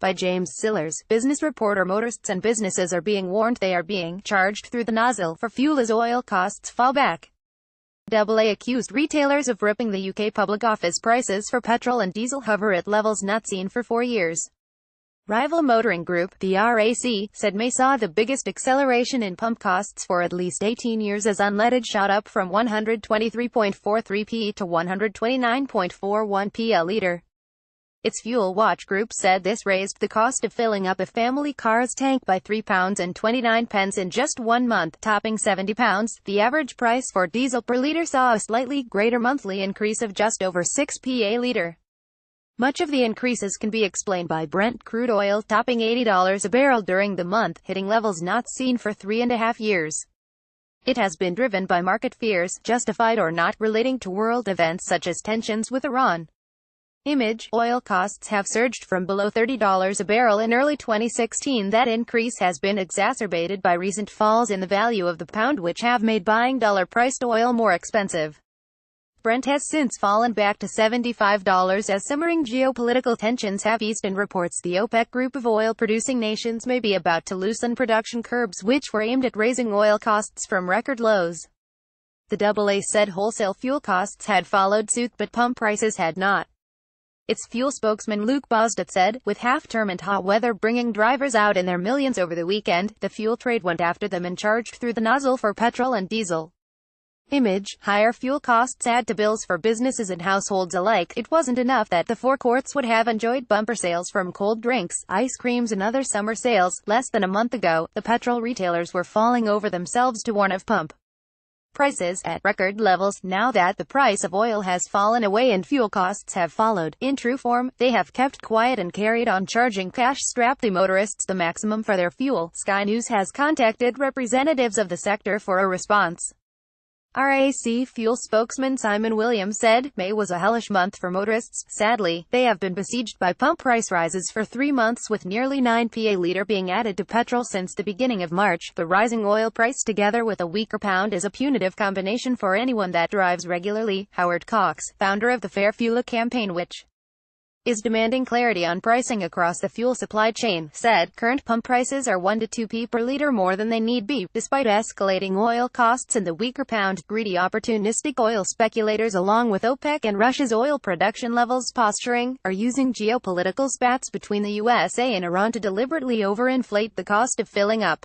By James Sillers, business reporter. Motorists and businesses are being warned they are being charged through the nozzle for fuel as oil costs fall back. AA accused retailers of ripping the UK Public Office prices for petrol and diesel hover at levels not seen for 4 years. Rival motoring group, the RAC, said May saw the biggest acceleration in pump costs for at least 18 years as unleaded shot up from 123.43p to 129.41p a litre. Its Fuel Watch group said this raised the cost of filling up a family car's tank by £3.29 in just 1 month, topping £70. The average price for diesel per litre saw a slightly greater monthly increase of just over 6p a litre. Much of the increases can be explained by Brent crude oil topping $80 a barrel during the month, hitting levels not seen for 3.5 years. It has been driven by market fears, justified or not, relating to world events such as tensions with Iran. Image. Oil costs have surged from below $30 a barrel in early 2016. That increase has been exacerbated by recent falls in the value of the pound, which have made buying dollar-priced oil more expensive. Brent has since fallen back to $75 as simmering geopolitical tensions have eased, and reports the OPEC group of oil-producing nations may be about to loosen production curbs which were aimed at raising oil costs from record lows. The AA said wholesale fuel costs had followed suit, but pump prices had not. Its fuel spokesman Luke Bosdet said, with half-term and hot weather bringing drivers out in their millions over the weekend, the fuel trade went after them and charged through the nozzle for petrol and diesel. Image. Higher fuel costs add to bills for businesses and households alike. It wasn't enough that the forecourts would have enjoyed bumper sales from cold drinks, ice creams and other summer sales. Less than a month ago, the petrol retailers were falling over themselves to warn of pump prices at record levels. Now that the price of oil has fallen away and fuel costs have followed, in true form, they have kept quiet and carried on charging cash-strapped motorists the maximum for their fuel. Sky News has contacted representatives of the sector for a response. RAC fuel spokesman Simon Williams said, May was a hellish month for motorists. Sadly, they have been besieged by pump price rises for 3 months, with nearly 9p a litre being added to petrol since the beginning of March. The rising oil price together with a weaker pound is a punitive combination for anyone that drives regularly. Howard Cox, founder of the Fair Fuel campaign, which is demanding clarity on pricing across the fuel supply chain, said, current pump prices are 1 to 2p per litre more than they need be, despite escalating oil costs and the weaker pound. Greedy opportunistic oil speculators, along with OPEC and Russia's oil production levels posturing, are using geopolitical spats between the USA and Iran to deliberately overinflate the cost of filling up.